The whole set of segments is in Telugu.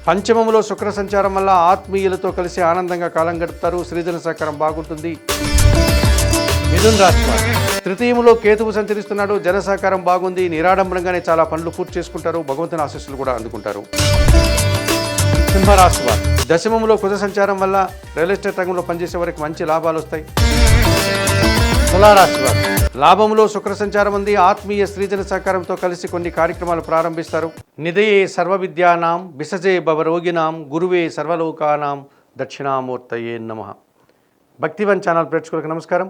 పంచమములో శుక్ర సంచారం వల్ల ఆత్మీయులతో కలిసి ఆనందంగా కాలం గడుపుతారు. సృజన సహకారం బాగుంటుంది. మిథున్ రాశి వారు తృతీయములో కేతువు సంచరిస్తున్నాడు. జన సహకారం బాగుంది. నిరాడంబరంగానే చాలా పనులు పూర్తి చేసుకుంటారు. భగవంతుని ఆశీస్సులు కూడా అందుకుంటారు. సింహరాశి వారు దశమములో కుజ సంచారం వల్ల రియల్ ఎస్టేట్ రంగంలో పనిచేసే వారికి మంచి లాభాలు వస్తాయి. తులారాశి వారు లాభంలో శుక్ర సంచారం ఉంది. ఆత్మీయ స్త్రీజన సహకారంతో కలిసి కొన్ని కార్యక్రమాలు ప్రారంభిస్తారు. నిధయే సర్వ విద్యానాం విసజే భవరోగినాం గురువే సర్వలోకానాం దక్షిణామూర్తయే నమః. భక్తివన్ ఛానల్ ప్రేక్షకులకు నమస్కారం.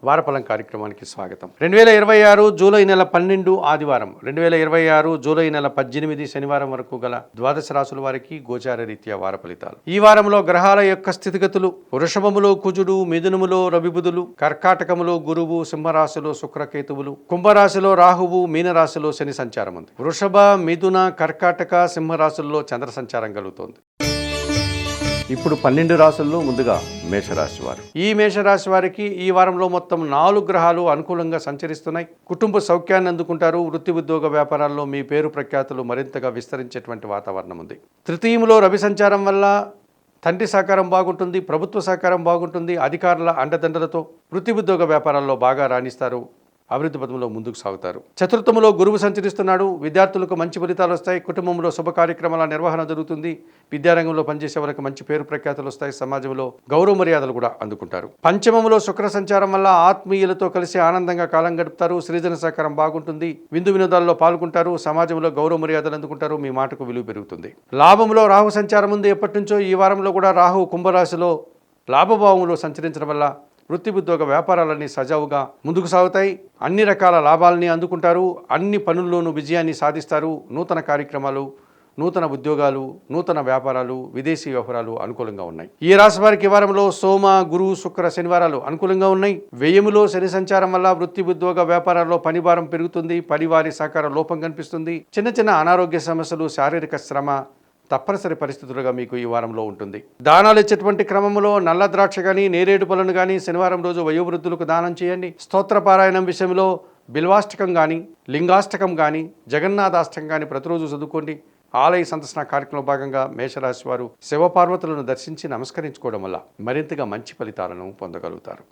వారఫలం కార్యక్రమానికి స్వాగతం. 2026 జూలై నెల 12 ఆదివారం, 2026 జూలై నెల 18 శనివారం వరకు గల ద్వాదశ రాశుల వారికి గోచార రీత్యా వార ఫలితాలు. ఈ వారంలో గ్రహాల యొక్క స్థితిగతులు: వృషభములో కుజుడు, మిథునములో రవిబుధులు, కర్కాటకములో గురువు, సింహరాశిలో శుక్రకేతువులు, కుంభరాశిలో రాహువు, మీనరాశిలో శని సంచారం ఉంది. వృషభ, మిథున, కర్కాటక, సింహరాశుల్లో చంద్ర సంచారం కలుగుతోంది. ఇప్పుడు 12 రాశుల్లో ముందుగా మేషరాశి వారు. ఈ మేషరాశి వారికి ఈ వారంలో మొత్తం 4 గ్రహాలు అనుకూలంగా సంచరిస్తున్నాయి. కుటుంబ సౌఖ్యాన్ని అందుకుంటారు. వృత్తి ఉద్యోగ వ్యాపారాల్లో మీ పేరు ప్రఖ్యాతులు మరింతగా విస్తరించేటువంటి వాతావరణం ఉంది. తృతీయంలో రవి సంచారం వల్ల తండ్రి సహకారం బాగుంటుంది. ప్రభుత్వ సహకారం బాగుంటుంది. అధికారుల అండదండలతో వృత్తి ఉద్యోగ వ్యాపారాల్లో బాగా రాణిస్తారు. అభివృద్ధి పథంలో ముందుకు సాగుతారు. చతుర్థములో గురువు సంచరిస్తున్నాడు. విద్యార్థులకు మంచి ఫలితాలు వస్తాయి. కుటుంబంలో శుభ కార్యక్రమాల నిర్వహణ జరుగుతుంది. విద్యారంగంలో పనిచేసే వారికి మంచి పేరు ప్రఖ్యాతులు వస్తాయి. సమాజంలో గౌరవ మర్యాదలు కూడా అందుకుంటారు. పంచమములో శుక్ర సంచారం వల్ల ఆత్మీయులతో కలిసి ఆనందంగా కాలం గడుపుతారు. సృజన సహకారం బాగుంటుంది. విందు వినోదాల్లో పాల్గొంటారు. సమాజంలో గౌరవ మర్యాదలు అందుకుంటారు. మీ మాటకు విలువ పెరుగుతుంది. లాభంలో రాహు సంచారం ఉంది. ఎప్పటి నుంచో ఈ వారంలో కూడా రాహు కుంభరాశిలో లాభభావంలో సంచరించడం వల్ల వృత్తి ఉద్యోగ వ్యాపారాలన్నీ సజావుగా ముందుకు సాగుతాయి. అన్ని రకాల లాభాలని అందుకుంటారు. అన్ని పనుల్లోనూ విజయాన్ని సాధిస్తారు. నూతన కార్యక్రమాలు, నూతన ఉద్యోగాలు, నూతన వ్యాపారాలు, విదేశీ వ్యవహారాలు అనుకూలంగా ఉన్నాయి. ఈ రాశి వారికి వారంలో సోమ, గురు, శుక్ర, శనివారాలు అనుకూలంగా ఉన్నాయి. వ్యయములో శని సంచారం వల్ల వృత్తి ఉద్యోగ వ్యాపారాల్లో పనిభారం పెరుగుతుంది. పనివారి సహకార లోపం కనిపిస్తుంది. చిన్న చిన్న అనారోగ్య సమస్యలు, శారీరక శ్రమ తప్పనిసరి పరిస్థితులుగా మీకు ఈ వారంలో ఉంటుంది. దానాలు ఇచ్చేటువంటి క్రమంలో నల్ల ద్రాక్ష కానీ, నేరేడు పళ్ళను కానీ శనివారం రోజు వయోవృద్ధులకు దానం చేయండి. స్తోత్ర పారాయణం విషయంలో బిల్వాష్టకం కానీ, లింగాష్టకం కానీ, జగన్నాథాష్టకం కానీ ప్రతిరోజు చదువుకోండి. ఆలయ సందర్శన కార్యక్రమంలో భాగంగా మేషరాశి వారు శివపార్వతులను దర్శించి నమస్కరించుకోవడం వల్ల మరింతగా మంచి ఫలితాలను పొందగలుగుతారు.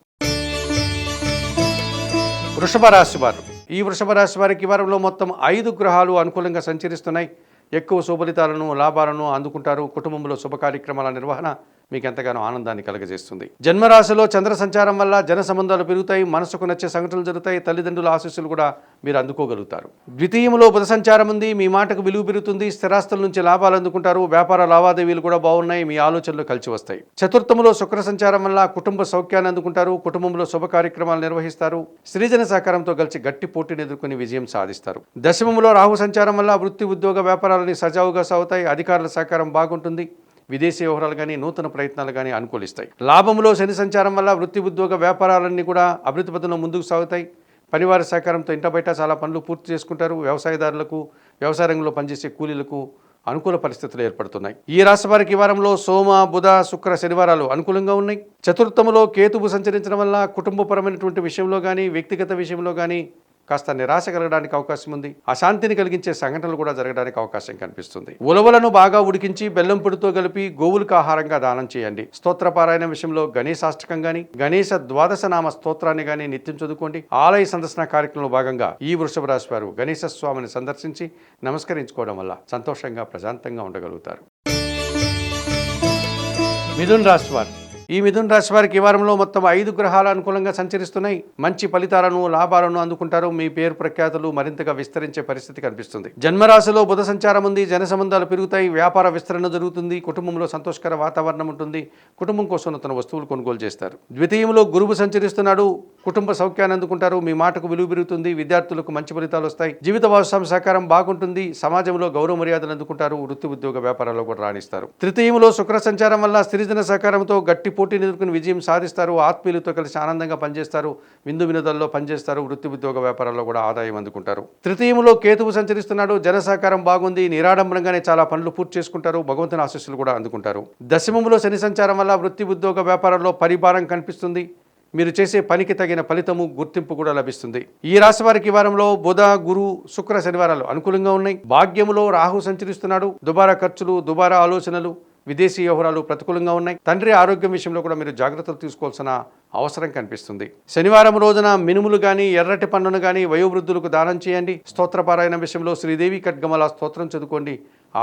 వృషభ రాశి వారు ఈ వృషభ రాశి వారికి ఈ వారంలో మొత్తం 5 గ్రహాలు అనుకూలంగా సంచరిస్తున్నాయి. ఎక్కువ శుభలితాలను, లాభాలను అందుకుంటారు. కుటుంబంలో శుభ కార్యక్రమాల నిర్వహణ మీకు ఎంతగానో ఆనందాన్ని కలగజేస్తుంది. జన్మరాశిలో చంద్ర సంచారం వల్ల జన సంబంధాలు పెరుగుతాయి. మనసుకు నచ్చే సంఘటనలు జరుగుతాయి. తల్లిదండ్రుల ఆశీస్సులు కూడా మీరు అందుకోగలుగుతారు. ద్వితీయంలో బుధ సంచారం ఉంది. మీ మాటకు విలువ పెరుగుతుంది. స్థిరాస్తుల నుంచి లాభాలు అందుకుంటారు. వ్యాపార లావాదేవీలు కూడా బాగున్నాయి. మీ ఆలోచనలు కలిసి వస్తాయి. చతుర్థములో శుక్ర సంచారం వల్ల కుటుంబ సౌఖ్యాన్ని అందుకుంటారు. కుటుంబంలో శుభ కార్యక్రమాలు నిర్వహిస్తారు. స్త్రీజన సహకారంతో కలిసి గట్టి పోటీని ఎదుర్కొని విజయం సాధిస్తారు. దశమములో రాహు సంచారం వల్ల వృత్తి ఉద్యోగ వ్యాపారాలని సజావుగా సాగుతాయి. అధికారుల సహకారం బాగుంటుంది. విదేశీ వ్యవహారాలు కానీ, నూతన ప్రయత్నాలు కానీ అనుకూలిస్తాయి. లాభంలో శని సంచారం వల్ల వృత్తి ఉద్యోగ వ్యాపారాలన్నీ కూడా అభివృద్ధి పథంలో ముందుకు సాగుతాయి. పనివారి సహకారంతో ఇంట బయట చాలా పనులు పూర్తి చేసుకుంటారు. వ్యవసాయదారులకు, వ్యవసాయ రంగంలో పనిచేసే కూలీలకు అనుకూల పరిస్థితులు ఏర్పడుతున్నాయి. ఈ రాశి వారికి ఈ వారంలో సోమ, బుధ, శుక్ర, శనివారాలు అనుకూలంగా ఉన్నాయి. చతుర్థములో కేతువు సంచరించడం వల్ల కుటుంబపరమైనటువంటి విషయంలో కానీ, వ్యక్తిగత విషయంలో కానీ కాస్త నిరాశ కలగడానికి అవకాశం ఉంది. అశాంతిని కలిగించే సంఘటనలు కూడా జరగడానికి అవకాశం కనిపిస్తుంది. ఉలవలను బాగా ఉడికించి బెల్లం పొడితో కలిపి గోవులకు ఆహారంగా దానం చేయండి. స్తోత్ర పారాయణ విషయంలో గణేశాష్టకం గాని, గణేశ ద్వాదశ నామ స్తోత్రాన్ని గాని నిత్యం చదువుకోండి. ఆలయ సందర్శన కార్యక్రమంలో భాగంగా ఈ వృషభ రాశి వారు గణేశ స్వామిని సందర్శించి నమస్కరించుకోవడం వల్ల సంతోషంగా, ప్రశాంతంగా ఉండగలుగుతారు. మిథున్ రాశి వారు ఈ మిథున రాశి వారికి ఈ వారంలో మొత్తం 5 గ్రహాలు అనుకూలంగా సంచరిస్తున్నాయి. మంచి ఫలితాలను, లాభాలను అందుకుంటారు. మీ పేరు ప్రఖ్యాతులు మరింతగా విస్తరించే పరిస్థితి కనిపిస్తుంది. జన్మరాశిలో బుధ సంచారం ఉంది. జన సంబంధాలు పెరుగుతాయి. వ్యాపార విస్తరణ జరుగుతుంది. కుటుంబంలో సంతోషకర వాతావరణం ఉంటుంది. కుటుంబం కోసం నూతన వస్తువులు కొనుగోలు చేస్తారు. ద్వితీయంలో గురువు సంచరిస్తున్నాడు. కుటుంబ సౌఖ్యాన్ని అందుకుంటారు. మీ మాటకు విలువ పెరుగుతుంది. విద్యార్థులకు మంచి ఫలితాలు వస్తాయి. జీవిత భాగస్వామి సహకారం బాగుంటుంది. సమాజంలో గౌరవ మర్యాదలు అందుకుంటారు. వృత్తి ఉద్యోగ వ్యాపారాల్లో కూడా రాణిస్తారు. తృతీయంలో శుక్ర సంచారం వల్ల స్త్రీజన సహకారంతో గట్టి పోటీని ఎదుర్కొని విజయం సాధిస్తారు. ఆత్మీయులతో కలిసి ఆనందంగా పనిచేస్తారు. విందు వినోదాల్లో పనిచేస్తారు. వృత్తి ఉద్యోగ వ్యాపారాల్లో కూడా ఆదాయం అందుకుంటారు. తృతీయంలో కేతువు సంచరిస్తున్నాడు. జన సహకారం బాగుంది. నిరాడంబరంగానే చాలా పనులు పూర్తి చేసుకుంటారు. భగవంతుని ఆశీస్సులు కూడా అందుకుంటారు. దశమములో శని సంచారం వల్ల వృత్తి ఉద్యోగ వ్యాపారాల్లో పరిభారం కనిపిస్తుంది. మీరు చేసే పనికి తగిన ఫలితము గుర్తింపు కూడా లభిస్తుంది. ఈ రాశి వారికి ఈ వారంలో బుధ, గురు, శుక్ర, శనివారాలు అనుకూలంగా ఉన్నాయి. భాగ్యములో రాహు సంచరిస్తున్నాడు. దుబారా ఖర్చులు, దుబారా ఆలోచనలు, విదేశీ వ్యవహారాలు ప్రతికూలంగా ఉన్నాయి. తండ్రి ఆరోగ్యం విషయంలో కూడా మీరు జాగ్రత్తలు తీసుకోవాల్సిన అవసరం కనిపిస్తుంది. శనివారం రోజున మినుములు గాని, ఎర్రటి పండును గాని వయోవృద్ధులకు దానం చేయండి. స్తోత్రపారాయణ విషయంలో శ్రీదేవి ఖడ్గమల స్తోత్రం చదువుకోండి.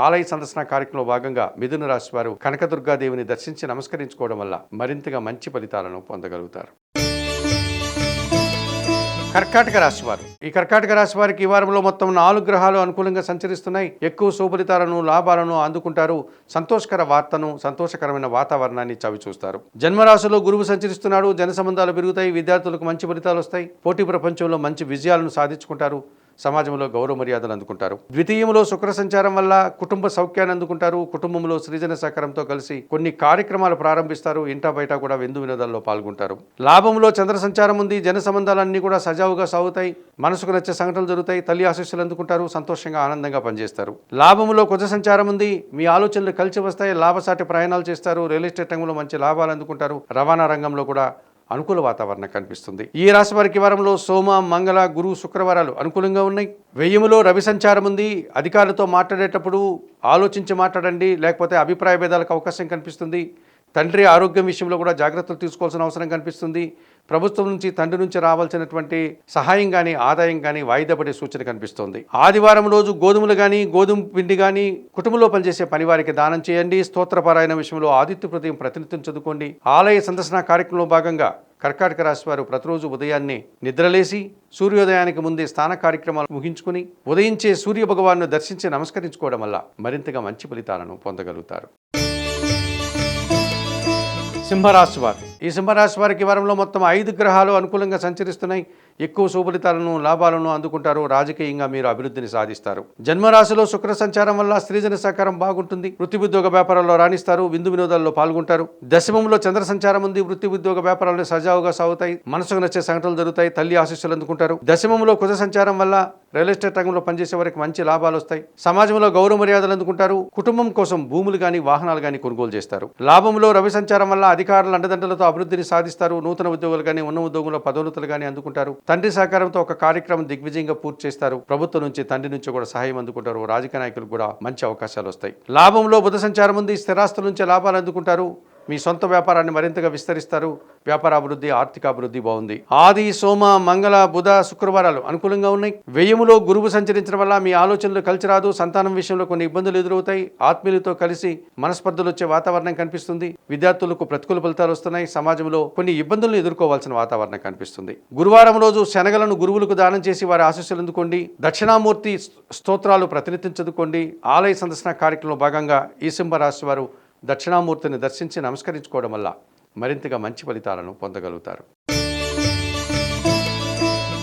ఆలయ సందర్శన కార్యక్రమంలో భాగంగా మిథున రాశి వారు కనకదుర్గాదేవిని దర్శించి నమస్కరించుకోవడం వల్ల మరింతగా మంచి ఫలితాలను పొందగలుగుతారు. కర్కాటక రాశి వారు ఈ కర్కాటక రాశి వారికి ఈ వారంలో మొత్తం 4 గ్రహాలు అనుకూలంగా సంచరిస్తున్నాయి. ఎక్కువ శుభఫలితాలను, లాభాలను అందుకుంటారు. సంతోషకర వార్తను, సంతోషకరమైన వాతావరణాన్ని చవిచూస్తారు. జన్మరాశిలో గురువు సంచరిస్తున్నాడు. జన సంబంధాలు పెరుగుతాయి. విద్యార్థులకు మంచి ఫలితాలు వస్తాయి. పోటీ ప్రపంచంలో మంచి విజయాలను సాధించుకుంటారు. సమాజంలో గౌరవ మర్యాదలు అందుకుంటారు. ద్వితీయంలో శుక్ర సంచారం వల్ల కుటుంబ సౌఖ్యాన్ని అందుకుంటారు. కుటుంబంలో సృజన సహకారంతో కలిసి కొన్ని కార్యక్రమాలు ప్రారంభిస్తారు. ఇంటా బయట కూడా విందు వినోదాల్లో పాల్గొంటారు. లాభంలో చంద్ర సంచారం ఉంది. జన సంబంధాలన్నీ కూడా సజావుగా సాగుతాయి. మనసుకు నచ్చే సంఘటనలు జరుగుతాయి. తల్లి ఆశీస్సులు అందుకుంటారు. సంతోషంగా ఆనందంగా పనిచేస్తారు. లాభంలో కుజ సంచారం ఉంది. మీ ఆలోచనలు కలిసి వస్తాయి. లాభసాటి ప్రయాణాలు చేస్తారు. రియల్ ఎస్టేట్ రంగంలో మంచి లాభాలు అందుకుంటారు. రవాణా రంగంలో కూడా అనుకూల వాతావరణం కనిపిస్తుంది. ఈ రాశి వారికి వారంలో సోమ, మంగళ, గురు, శుక్రవారాలు అనుకూలంగా ఉన్నాయి. వ్యయములో రవి సంచారం ఉంది. అధికారులతో మాట్లాడేటప్పుడు ఆలోచించి మాట్లాడండి, లేకపోతే అభిప్రాయ భేదాలకు అవకాశం కనిపిస్తుంది. తండ్రి ఆరోగ్యం విషయంలో కూడా జాగ్రత్తలు తీసుకోవాల్సిన అవసరం కనిపిస్తుంది. ప్రభుత్వం నుంచి, తండ్రి నుంచి రావాల్సినటువంటి సహాయం కానీ, ఆదాయం కానీ వాయిదా పడే సూచన కనిపిస్తోంది. ఆదివారం రోజు గోధుమలు కానీ, గోధుమ పిండి కానీ కుటుంబంలో పనిచేసే పనివారికి దానం చేయండి. స్తోత్రపారాయణ విషయంలో ఆదిత్య హృదయం ప్రతినిత్యం చదువుకోండి. ఆలయ సందర్శన కార్యక్రమంలో భాగంగా కర్కాటక రాశి వారు ప్రతిరోజు ఉదయాన్నే నిద్రలేసి సూర్యోదయానికి ముందే స్నాన కార్యక్రమాలు ముగించుకుని ఉదయించే సూర్య భగవాన్ను దర్శించి నమస్కరించుకోవడం వల్ల మరింతగా మంచి ఫలితాలను పొందగలుగుతారు. సింహరాశి వారు ఈ సింహరాశి వారికి వారంలో మొత్తం 5 గ్రహాలు అనుకూలంగా సంచరిస్తున్నాయి. ఎక్కువ శుభఫలితాలను, లాభాలను అందుకుంటారు. రాజకీయంగా మీరు అభివృద్ధిని సాధిస్తారు. జన్మరాశిలో శుక్ర సంచారం వల్ల స్త్రీజన సహకారం బాగుంటుంది. వృత్తి ఉద్యోగ వ్యాపారాల్లో రాణిస్తారు. విందు వినోదాల్లో పాల్గొంటారు. దశమంలో చంద్ర సంచారం ఉంది. వృత్తి ఉద్యోగ వ్యాపారాలు సజావుగా సాగుతాయి. మనసుకు నచ్చే సంఘటనలు జరుగుతాయి. తల్లి ఆశీస్సులు అందుకుంటారు. దశమంలో కుజ సంచారం వల్ల రియల్ ఎస్టేట్ రంగంలో పనిచేసే వారికి మంచి లాభాలు వస్తాయి. సమాజంలో గౌరవ మర్యాదలు అందుకుంటారు. కుటుంబం కోసం భూములు గాని, వాహనాలు గాని కొనుగోలు చేస్తారు. లాభంలో రవి సంచారం వల్ల అధికారుల అండదండలతో అభివృద్ధిని సాధిస్తారు. నూతన ఉద్యోగులు గాని, ఉన్న ఉద్యోగంలో పదోన్నతులు గాని అందుకుంటారు. తండ్రి సహకారంతో ఒక కార్యక్రమం దిగ్విజయంగా పూర్తి చేస్తారు. ప్రభుత్వం నుంచి, తండ్రి నుంచి కూడా సహాయం అందుకుంటారు. రాజకీయ నాయకులకు కూడా మంచి అవకాశాలు వస్తాయి. లాభంలో బుధ సంచారం ఉంది. స్థిరాస్తుల నుంచి లాభాలు అందుకుంటారు. మీ సొంత వ్యాపారాన్ని మరింతగా విస్తరిస్తారు. వ్యాపార అభివృద్ధి, ఆర్థిక అభివృద్ధి బాగుంది. ఆది, సోమ, మంగళ, బుధ, శుక్రవారాలు అనుకూలంగా ఉన్నాయి. వ్యయములో గురువు సంచరించడం వల్ల మీ ఆలోచనలు కలిసి రాదు. సంతానం విషయంలో కొన్ని ఇబ్బందులు ఎదురవుతాయి. ఆత్మీయులతో కలిసి మనస్పర్ధలు వచ్చే వాతావరణం కనిపిస్తుంది. విద్యార్థులకు ప్రతికూల ఫలితాలు వస్తున్నాయి. సమాజంలో కొన్ని ఇబ్బందులను ఎదుర్కోవాల్సిన వాతావరణం కనిపిస్తుంది. గురువారం రోజు శనగలను గురువులకు దానం చేసి వారి ఆశీస్సులు అందుకోండి. దక్షిణామూర్తి స్తోత్రాలు ప్రతినిత్యం చదువుకోండి. ఆలయ సందర్శన కార్యక్రమంలో భాగంగా ఈ సింహరాశి వారు దక్షిణామూర్తిని దర్శించి నమస్కరించుకోవడం వల్ల మరింతగా మంచి ఫలితాలను పొందగలుగుతారు.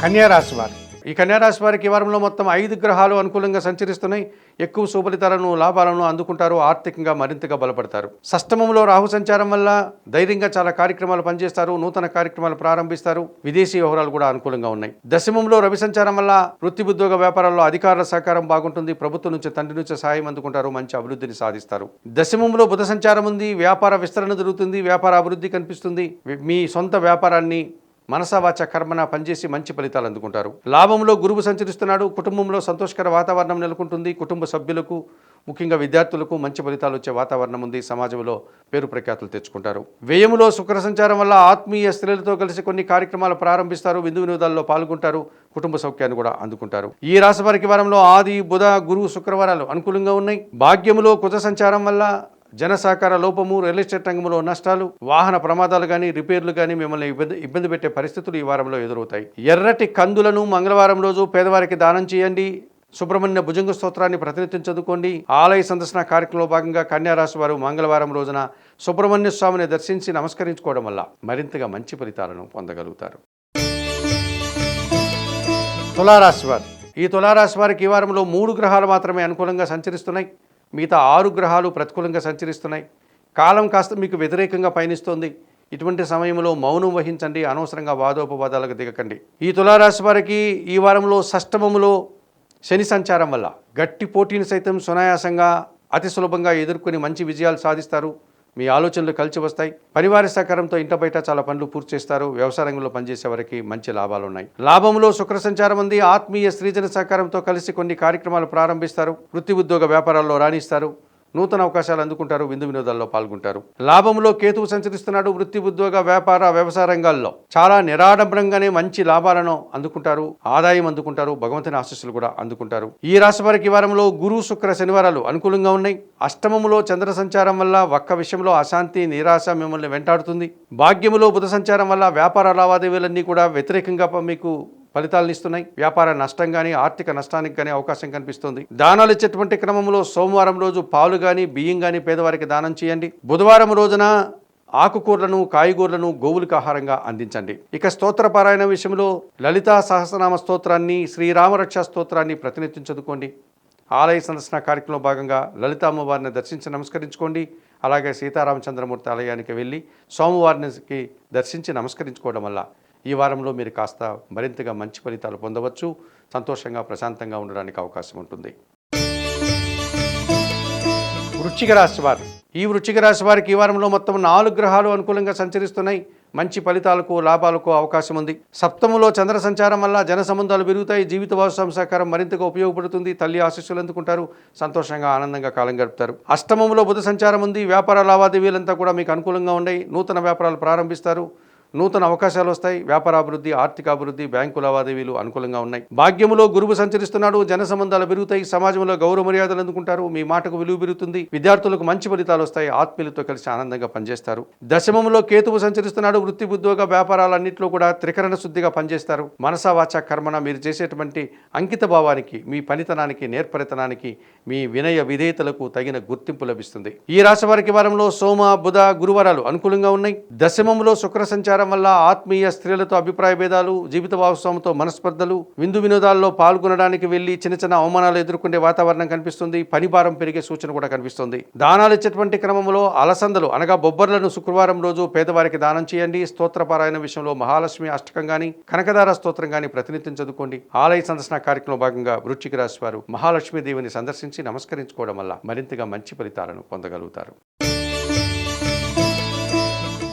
కన్యారాశి వారు ఈ కన్యారాశి వారికి ఈ వారంలో మొత్తం 5 గ్రహాలు అనుకూలంగా సంచరిస్తున్నాయి. ఎక్కువ శుభఫలితాలను, లాభాలను అందుకుంటారు. ఆర్థికంగా మరింతగా బలపడతారు. షష్టమంలో రాహు సంచారం వల్ల ధైర్యంగా చాలా కార్యక్రమాలు పనిచేస్తారు. నూతన కార్యక్రమాలు ప్రారంభిస్తారు. విదేశీ వ్యవహారాలు కూడా అనుకూలంగా ఉన్నాయి. దశమంలో రవి సంచారం వల్ల వృత్తి ఉద్యోగ వ్యాపారాల్లో అధికారుల సహకారం బాగుంటుంది. ప్రభుత్వం నుంచి, తండ్రి నుంచి సహాయం అందుకుంటారు. మంచి అభివృద్ధిని సాధిస్తారు. దశమంలో బుధ సంచారం ఉంది. వ్యాపార విస్తరణ జరుగుతుంది. వ్యాపార అభివృద్ధి కనిపిస్తుంది. మీ సొంత వ్యాపారాన్ని మనసావాచ కర్మన పనిచేసి మంచి ఫలితాలు అందుకుంటారు. లాభంలో గురువు సంచరిస్తున్నాడు. కుటుంబంలో సంతోషకర వాతావరణం నెలకొంటుంది. కుటుంబ సభ్యులకు, ముఖ్యంగా విద్యార్థులకు మంచి ఫలితాలు వచ్చే వాతావరణం ఉంది. సమాజంలో పేరు ప్రఖ్యాతులు తెచ్చుకుంటారు. వ్యయములో శుక్ర సంచారం వల్ల ఆత్మీయ స్త్రీలతో కలిసి కొన్ని కార్యక్రమాలు ప్రారంభిస్తారు. విందు వినోదాల్లో పాల్గొంటారు. కుటుంబ సౌఖ్యాన్ని కూడా అందుకుంటారు. ఈ రాశి వారికి వారంలో ఆది, బుధ, గురు, శుక్రవారాలు అనుకూలంగా ఉన్నాయి. భాగ్యములో కుజ సంచారం వల్ల జన సహకార లోపము, రియల్ ఎస్టేట్ రంగంలో నష్టాలు, వాహన ప్రమాదాలు కానీ, రిపేర్లు కానీ మిమ్మల్ని ఇబ్బంది పెట్టే పరిస్థితులు ఈ వారంలో ఎదురవుతాయి. ఎర్రటి కందులను మంగళవారం రోజు పేదవారికి దానం చేయండి. సుబ్రహ్మణ్య భుజంగ స్తోత్రాన్ని ప్రతినిత్యం చదువుకోండి. ఆలయ సందర్శన కార్యక్రమంలో భాగంగా కన్యారాశి వారు మంగళవారం రోజున సుబ్రహ్మణ్య స్వామిని దర్శించి నమస్కరించుకోవడం వల్ల మరింతగా మంచి ఫలితాలను పొందగలుగుతారు. తులారాశి వారు ఈ తులారాశి వారికి ఈ వారంలో 3 గ్రహాలు మాత్రమే అనుకూలంగా సంచరిస్తున్నాయి. మిగతా 6 గ్రహాలు ప్రతికూలంగా సంచరిస్తున్నాయి. కాలం కాస్త మీకు వ్యతిరేకంగా పయనిస్తోంది. ఇటువంటి సమయంలో మౌనం వహించండి. అనవసరంగా వాదోపవాదాలకు దిగకండి. ఈ తులారాశి వారికి ఈ వారంలో షష్టమములో శని సంచారం వల్ల గట్టి పోటీని సైతం సునాయాసంగా, అతి సులభంగా ఎదుర్కొని మంచి విజయాలు సాధిస్తారు. మీ ఆలోచనలు కలిసి వస్తాయి. పరివార సహకారంతో ఇంట బయట చాలా పనులు పూర్తి చేస్తారు. వ్యవసాయ రంగంలో పనిచేసే వారికి మంచి లాభాలు ఉన్నాయి. లాభంలో శుక్ర సంచారం ఉంది. ఆత్మీయ స్త్రీజన సహకారంతో కలిసి కొన్ని కార్యక్రమాలు ప్రారంభిస్తారు. వృత్తి ఉద్యోగ వ్యాపారాల్లో రాణిస్తారు. నూతన అవకాశాలు అందుకుంటారు. విందు వినోదాల్లో పాల్గొంటారు. లాభంలో కేతువు సంచరిస్తున్నాడు. వృత్తి ఉద్యోగ వ్యాపార వ్యవసాయ రంగాల్లో చాలా నిరాడంబరంగానే మంచి లాభాలను అందుకుంటారు. ఆదాయం అందుకుంటారు. భగవంతుని ఆశీస్సులు కూడా అందుకుంటారు. ఈ రాశి వారికి వారంలో గురు శుక్ర శనివారాలు అనుకూలంగా ఉన్నాయి. అష్టమములో చంద్ర సంచారం వల్ల ఒక్క విషయంలో అశాంతి నిరాశ మిమ్మల్ని వెంటాడుతుంది. భాగ్యములో బుధ సంచారం వల్ల వ్యాపార లావాదేవీలన్నీ కూడా వ్యతిరేకంగా మీకు ఫలితాలను ఇస్తున్నాయి. వ్యాపార నష్టం కానీ ఆర్థిక నష్టానికి కానీ అవకాశం కనిపిస్తుంది. దానాలు ఇచ్చేటువంటి క్రమంలో సోమవారం రోజు పాలు కానీ బియ్యం కానీ పేదవారికి దానం చేయండి. బుధవారం రోజున ఆకుకూరలను కాయగూరలను గోవులకు ఆహారంగా అందించండి. ఇక స్తోత్ర పారాయణ విషయంలో లలితా సహస్రనామ స్తోత్రాన్ని శ్రీరామరక్ష స్తోత్రాన్ని ప్రతినిత్యం చదువుకోండి. ఆలయ సందర్శన కార్యక్రమంలో భాగంగా లలిత అమ్మవారిని దర్శించి నమస్కరించుకోండి. అలాగే సీతారామచంద్రమూర్తి ఆలయానికి వెళ్ళి సోమవారికి దర్శించి నమస్కరించుకోవడం వల్ల ఈ వారంలో మీరు కాస్త మరింతగా మంచి ఫలితాలు పొందవచ్చు. సంతోషంగా ప్రశాంతంగా ఉండడానికి అవకాశం ఉంటుంది. వృశ్చిక రాశి వారు. ఈ వృశ్చిక రాశి వారికి ఈ వారంలో మొత్తం 4 గ్రహాలు అనుకూలంగా సంచరిస్తున్నాయి. మంచి ఫలితాలకు లాభాలకు అవకాశం ఉంది. సప్తములో చంద్ర సంచారం వల్ల జన సంబంధాలు పెరుగుతాయి. జీవిత భాగస్వామి సహకారం మరింతగా ఉపయోగపడుతుంది. తల్లి ఆశీస్సులు అందుకుంటారు. సంతోషంగా ఆనందంగా కాలం గడుపుతారు. అష్టమములో బుధ సంచారం ఉంది. వ్యాపార లావాదేవీలంతా కూడా మీకు అనుకూలంగా ఉన్నాయి. నూతన వ్యాపారాలు ప్రారంభిస్తారు. నూతన అవకాశాలు వస్తాయి. వ్యాపారాభివృద్ధి, ఆర్థికాభివృద్ధి, బ్యాంకు లావాదేవీలు అనుకూలంగా ఉన్నాయి. భాగ్యములో గురువు సంచరిస్తున్నాడు. జన సంబంధాలు పెరుగుతాయి. సమాజంలో గౌరవ మర్యాదలు అందుకుంటారు. మీ మాటకు విలువ పెరుగుతుంది. విద్యార్థులకు మంచి ఫలితాలు వస్తాయి. ఆత్మీయులతో కలిసి ఆనందంగా పనిచేస్తారు. దశమములో కేతువు సంచరిస్తున్నాడు. వృత్తి ఉద్యోగ వ్యాపారాలన్నింటిలో కూడా త్రికరణ శుద్ధిగా పనిచేస్తారు. మనసా వాచ కర్మన మీరు చేసేటువంటి అంకిత భావానికి, మీ పనితనానికి, నేర్పరితనానికి, మీ వినయ విధేయతలకు తగిన గుర్తింపు లభిస్తుంది. ఈ రాశి వారికి వారంలో సోమ బుధ గురువారాలు అనుకూలంగా ఉన్నాయి. దశమములో శుక్ర సంచారం వల్ల ఆత్మీయ స్త్రీలతో అభిప్రాయ భేదాలు, జీవిత భాగస్వామితో మనస్పర్ధలు, విందు వినోదాల్లో పాల్గొనడానికి వెళ్లి చిన్న చిన్న అవమానాలు ఎదుర్కొనే వాతావరణం కనిపిస్తుంది. పని భారం పెరిగే సూచన కూడా కనిపిస్తుంది. దానాలు ఇచ్చేటువంటి క్రమంలో అలసందలు అనగా బొబ్బర్లను శుక్రవారం రోజు పేదవారికి దానం చేయండి. స్తోత్ర పారాయణ విషయంలో మహాలక్ష్మి అష్టకం గాని కనకదార స్తోత్రం గాని ప్రతినిత్యం చదువుకోండి. ఆలయ సందర్శన కార్యక్రమంలో భాగంగా వృశ్చిక రాశి వారు మహాలక్ష్మి దేవిని సందర్శించి నమస్కరించుకోవడం వల్ల మరింతగా మంచి ఫలితాలను పొందగలుగుతారు.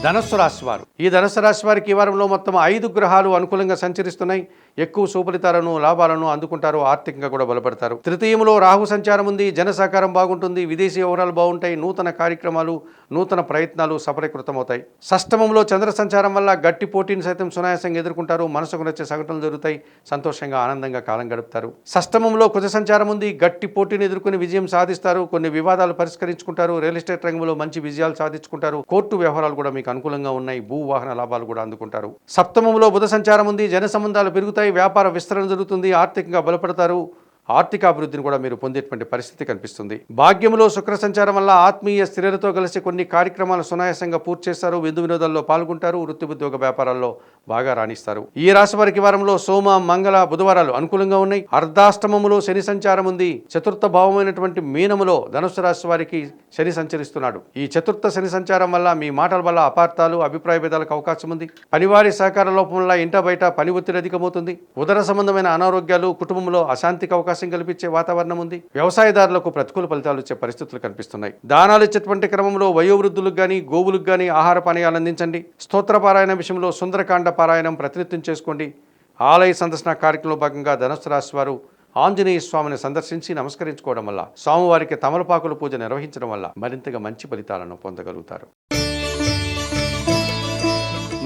ధనస్సు రాశి వారు. ఈ ధనస్సు రాశి వారికి ఈ వారంలో మొత్తం 5 గ్రహాలు అనుకూలంగా సంచరిస్తున్నాయి. ఎక్కువ సుఫలితాలను లాభాలను అందుకుంటారు. ఆర్థికంగా కూడా బలపడతారు. తృతీయంలో రాహు సంచారం ఉంది. జన సహకారం బాగుంటుంది. విదేశీ వ్యవహారాలు బాగుంటాయి. నూతన కార్యక్రమాలు, నూతన ప్రయత్నాలు సఫలీకృతమవుతాయి. షష్టమంలో చంద్ర సంచారం వల్ల గట్టి పోటీని సైతం సునాయాసంగా ఎదుర్కొంటారు. మనసుకు నచ్చే సంఘటనలు జరుగుతాయి. సంతోషంగా ఆనందంగా కాలం గడుపుతారు. షష్టమంలో కుజ సంచారం ఉంది. గట్టి పోటీని ఎదుర్కొని విజయం సాధిస్తారు. కొన్ని వివాదాలు పరిష్కరించుకుంటారు. రియల్ ఎస్టేట్ రంగంలో మంచి విజయాలు సాధించుకుంటారు. కోర్టు వ్యవహారాలు కూడా మీకు అనుకూలంగా ఉన్నాయి. భూ వాహన లాభాలు కూడా అందుకుంటారు. సప్తమంలో బుధ సంచారం ఉంది. జన సంబంధాలు పెరుగుతాయి. వ్యాపార విస్తరణ జరుగుతుంది. ఆర్థికంగా బలపడతారు. ఆర్థికాభివృద్ధిని కూడా మీరు పొందేటువంటి పరిస్థితి కనిపిస్తుంది. భాగ్యములో శుక్ర సంచారం వల్ల ఆత్మీయ స్త్రీలతో కలిసి కొన్ని కార్యక్రమాలు సునాయాసంగా పూర్తి చేస్తారు. విందు వినోదాల్లో పాల్గొంటారు. వృత్తి ఉద్యోగ వ్యాపారాల్లో బాగా రాణిస్తారు. ఈ రాశి వారికి వారంలో సోమ మంగళ బుధవారాలు అనుకూలంగా ఉన్నాయి. అర్ధాష్టమములో శని సంచారం ఉంది. చతుర్థ భావమైనటువంటి మీనములో ధనుసు రాశి వారికి శని సంచరిస్తున్నాడు. ఈ చతుర్థ శని సంచారం వల్ల మీ మాటల వల్ల అపార్థాలు, అభిప్రాయ భేదాలకు అవకాశం ఉంది. పనివారి సహకార లోపం వల్ల ఇంట బయట పని ఒత్తిడి అధికమవుతుంది. ఉదర సంబంధమైన అనారోగ్యాలు, కుటుంబంలో అశాంతికి అవకాశం కల్పించే వాతావరణం ఉంది. వ్యవసాయదారులకు ప్రతికూల ఫలితాలు వచ్చే పరిస్థితులు కనిపిస్తున్నాయి. దానాలు ఇచ్చేటువంటి క్రమంలో వయోవృద్ధులకు గానీ గోవులకు గానీ ఆహార పానీయాలు అందించండి. స్తోత్ర పారాయణ విషయంలో సుందరకాండ పారాయణం ప్రతినిత్యం చేసుకోండి. ఆలయ సందర్శన కార్యక్రమంలో భాగంగా ధనుసు రాశి వారు ఆంజనేయ స్వామిని సందర్శించి నమస్కరించుకోవడం వల్ల, స్వామివారికి తమలపాకుల పూజ నిర్వహించడం వల్ల మరింతగా మంచి ఫలితాలను పొందగలుగుతారు.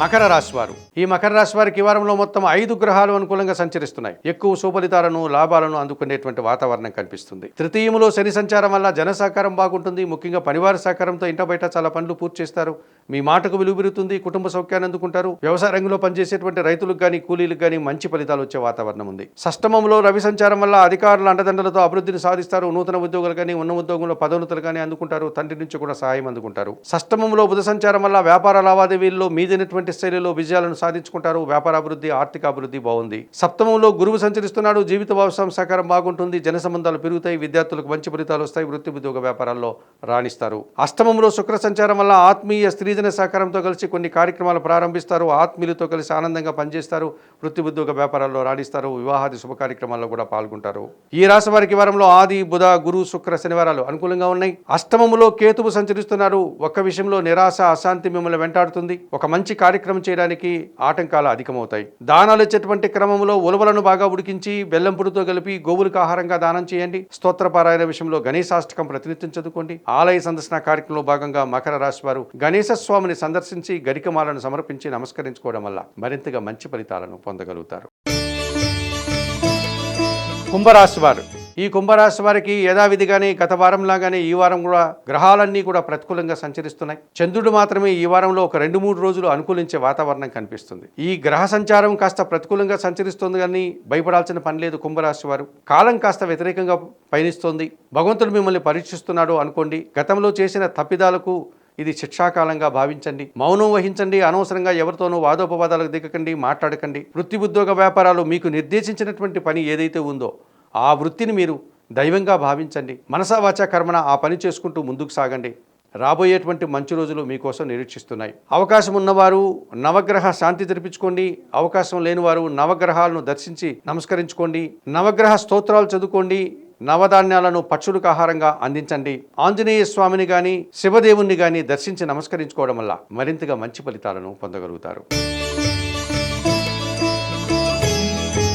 మకర రాశి వారు. ఈ మకర రాశి వారికి ఈ వారంలో మొత్తం 5 గ్రహాలు అనుకూలంగా సంచరిస్తున్నాయి. ఎక్కువ శుభలితాలను లాభాలను అందుకునేటువంటి వాతావరణం కనిపిస్తుంది. తృతీయములో శని సంచారం వల్ల జన సహకారం బాగుంటుంది. ముఖ్యంగా పనివారి సహకారంతో ఇంట బయట చాలా పనులు పూర్తి చేస్తారు. మీ మాటకు విలువ పెరుగుతుంది. కుటుంబ సౌఖ్యాన్ని అందుకుంటారు. వ్యవసాయ రంగంలో పనిచేసేటువంటి రైతులకు కానీ కూలీలకు కానీ మంచి ఫలితాలు వచ్చే వాతావరణం ఉంది. షష్టమంలో రవి సంచారం వల్ల అధికారుల అండదండలతో అభివృద్ధిని సాధిస్తారు. నూతన ఉద్యోగులు కానీ ఉన్న ఉద్యోగంలో పదోన్నతులు కానీ అందుకుంటారు. తండ్రి నుంచి కూడా సహాయం అందుకుంటారు. షష్టమంలో బుధ సంచారం వల్ల వ్యాపార లావాదేవీల్లో మీదైనటువంటి అనుకున్నటువంటి శైలిలో విజయాలను సాధించుకుంటారు. వ్యాపార అభివృద్ధి, ఆర్థిక అభివృద్ధి బాగుంది. సప్తమంలో గురువు సంచరిస్తున్నాడు. జీవిత భాగస్వామి సహకారం బాగుంటుంది. జన సంబంధాలు పెరుగుతాయి. విద్యార్థులకు మంచి ఫలితాలు వస్తాయి. వృత్తి ఉద్యోగ వ్యాపారాల్లో రాణిస్తారు. అష్టమంలో శుక్ర సంచారం వల్ల ఆత్మీయ స్త్రీజన సహకారంతో కలిసి కొన్ని కార్యక్రమాలు ప్రారంభిస్తారు. ఆత్మీయులతో కలిసి ఆనందంగా పనిచేస్తారు. వృత్తి ఉద్యోగ వ్యాపారాల్లో రాణిస్తారు. వివాహాది శుభ కార్యక్రమాల్లో కూడా పాల్గొంటారు. ఈ రాశి వారికి వారంలో ఆది, బుధ, గురు, శుక్ర, శనివారాలు అనుకూలంగా ఉన్నాయి. అష్టమంలో కేతువు సంచరిస్తున్నారు. ఒక్క విషయంలో నిరాశ, అశాంతి మిమ్మల్ని వెంటాడుతుంది. ఒక మంచి కార్యక్రమం చేయడానికి ఆటంకాలు అధికమవుతాయి. దానాలు ఇచ్చేటువంటి క్రమంలో ఉలవలను బాగా ఉడికించి బెల్లం పొడితో కలిపి గోవులకు ఆహారంగా దానం చేయండి. స్తోత్రపారాయణ విషయంలో గణేశాష్టకం ప్రతినిత్యం చదువుకోండి. ఆలయ సందర్శన కార్యక్రమంలో భాగంగా మకర రాశి వారు గణేశ స్వామిని సందర్శించి గరికమాలను సమర్పించి నమస్కరించుకోవడం వల్ల మరింతగా మంచి ఫలితాలను పొందగలుగుతారు. కుంభరాశి వారు. ఈ కుంభరాశి వారికి యథావిధిగానే గత వారంలాగానే ఈ వారం కూడా గ్రహాలన్నీ కూడా ప్రతికూలంగా సంచరిస్తున్నాయి. చంద్రుడు మాత్రమే ఈ వారంలో ఒక 2-3 రోజులు అనుకూలించే వాతావరణం కనిపిస్తుంది. ఈ గ్రహ సంచారం కాస్త ప్రతికూలంగా సంచరిస్తుంది కానీ భయపడాల్సిన పని లేదు. కుంభరాశి వారు కాలం కాస్త వ్యతిరేకంగా పయనిస్తోంది. భగవంతుడు మిమ్మల్ని పరీక్షిస్తున్నాడు అనుకోండి. గతంలో చేసిన తప్పిదాలకు ఇది శిక్షాకాలంగా భావించండి. మౌనం వహించండి. అనవసరంగా ఎవరితోనూ వాదోపవాదాలకు దిగకండి, మాట్లాడకండి. వృత్తి ఉద్యోగ వ్యాపారాలు మీకు నిర్దేశించినటువంటి పని ఏదైతే ఉందో ఆ వృత్తిని మీరు దైవంగా భావించండి. మనసా వాచా కర్మణ ఆ పని చేసుకుంటూ ముందుకు సాగండి. రాబోయేటువంటి మంచి రోజులు మీకోసం నిరీక్షిస్తున్నాయి. అవకాశం ఉన్నవారు నవగ్రహ శాంతి జరిపించుకోండి. అవకాశం లేనివారు నవగ్రహాలను దర్శించి నమస్కరించుకోండి. నవగ్రహ స్తోత్రాలు చదువుకోండి. నవధాన్యాలను పక్షులకు ఆహారంగా అందించండి. ఆంజనేయ స్వామిని గాని శివదేవుణ్ణి గాని దర్శించి నమస్కరించుకోవడం వల్ల మరింతగా మంచి ఫలితాలను పొందగలుగుతారు.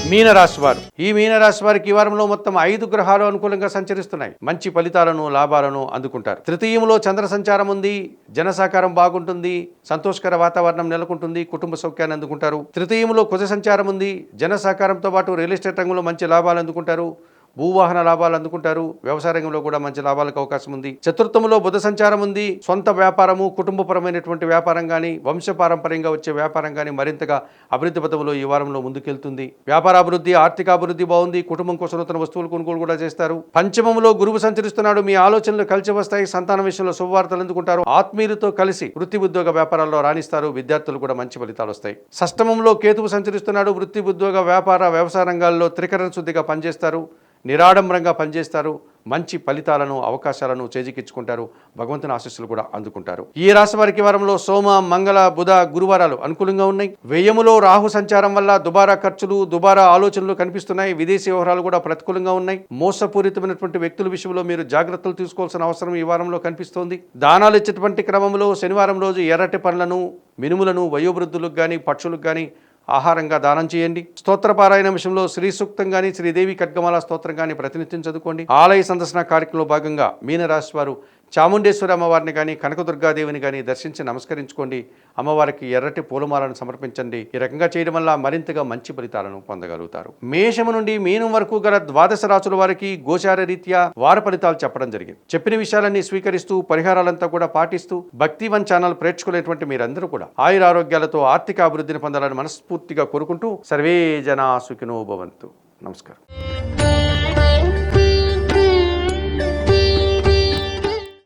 మీనరాశి వారు. ఈ మీనరాశి వారికి ఈ వారంలో మొత్తం 5 గ్రహాలు అనుకూలంగా సంచరిస్తున్నాయి. మంచి ఫలితాలను, లాభాలను అందుకుంటారు. తృతీయంలో చంద్ర సంచారం ఉంది. జన సహకారం బాగుంటుంది. సంతోషకర వాతావరణం నెలకొంటుంది. కుటుంబ సౌఖ్యాన్ని అందుకుంటారు. తృతీయంలో కుజ సంచారం ఉంది. జన సహకారంతో పాటు రియల్ ఎస్టేట్ రంగంలో మంచి లాభాలు అందుకుంటారు. భూవాహన లాభాలు అందుకుంటారు. వ్యవసాయ రంగంలో కూడా మంచి లాభాలకు అవకాశం ఉంది. చతుర్థంలో బుధ సంచారం ఉంది. సొంత వ్యాపారము, కుటుంబపరమైనటువంటి వ్యాపారం కానీ, వంశపారంపర్యంగా వచ్చే వ్యాపారం కానీ మరింతగా అభివృద్ధి పథంలో ఈ వారంలో ముందుకెళ్తుంది. వ్యాపార అభివృద్ధి, ఆర్థిక అభివృద్ధి బాగుంది. కుటుంబం కోసం నూతన వస్తువులు కొనుగోలు కూడా చేస్తారు. పంచమంలో గురువు సంచరిస్తున్నాడు. మీ ఆలోచనలు కలిసి వస్తాయి. సంతానం విషయంలో శుభవార్తలు అందుకుంటారు. ఆత్మీయులతో కలిసి వృత్తి ఉద్యోగ వ్యాపారాల్లో రాణిస్తారు. విద్యార్థులు కూడా మంచి ఫలితాలు వస్తాయి. షష్టమంలో కేతువు సంచరిస్తున్నాడు. వృత్తి ఉద్యోగ వ్యాపార వ్యవసాయ రంగాల్లో త్రికరణ శుద్ధిగా పనిచేస్తారు. నిరాడంబరంగా పనిచేస్తారు. మంచి ఫలితాలను, అవకాశాలను చేజిక్కించుకుంటారు. భగవంతుని ఆశీస్సులు కూడా అందుకుంటారు. ఈ రాశి వారికి వారంలో సోమ, మంగళ, బుధ, గురువారాలు అనుకూలంగా ఉన్నాయి. వ్యయములో రాహు సంచారం వల్ల దుబారా ఖర్చులు, దుబారా ఆలోచనలు కనిపిస్తున్నాయి. విదేశీ వ్యవహారాలు కూడా ప్రతికూలంగా ఉన్నాయి. మోసపూరితమైనటువంటి వ్యక్తుల విషయంలో మీరు జాగ్రత్తలు తీసుకోవాల్సిన అవసరం ఈ వారంలో కనిపిస్తోంది. దానాలు ఇచ్చేటువంటి క్రమంలో శనివారం రోజు ఎర్రటి పండ్లను, మినుములను వయోవృద్ధులకు కానీ, పక్షులకు కానీ ఆహారంగా దానం చేయండి. స్తోత్రపారాయణ విషయంలో శ్రీ సూక్తం కానీ, శ్రీదేవి ఖడ్గమాల స్తోత్రం కానీ ప్రతినిత్యం చదువుకోండి. ఆలయ సందర్శన కార్యక్రమంలో భాగంగా మీనరాశి వారు చాముండేశ్వరి అమ్మవారిని కానీ, కనకదుర్గాదేవిని కానీ దర్శించి నమస్కరించుకోండి. అమ్మవారికి ఎర్రటి పూలమాలను సమర్పించండి. ఈ రకంగా చేయడం వల్ల మరింతగా మంచి ఫలితాలను పొందగలుగుతారు. మేషము నుండి మీనం వరకు గల 12 రాశుల వారికి గోచార రీత్యా వార ఫలితాలు చెప్పడం జరిగింది. చెప్పిన విషయాలన్నీ స్వీకరిస్తూ పరిహారాలంతా కూడా పాటిస్తూ భక్తివన్ ఛానల్ ప్రేక్షకులైనటువంటి మీరందరూ కూడా ఆయురారోగ్యాలతో ఆర్థిక అభివృద్ధిని పొందాలని మనస్ఫూర్తిగా కోరుకుంటూ సర్వే జనా సుఖినో భవంతు. నమస్కారం.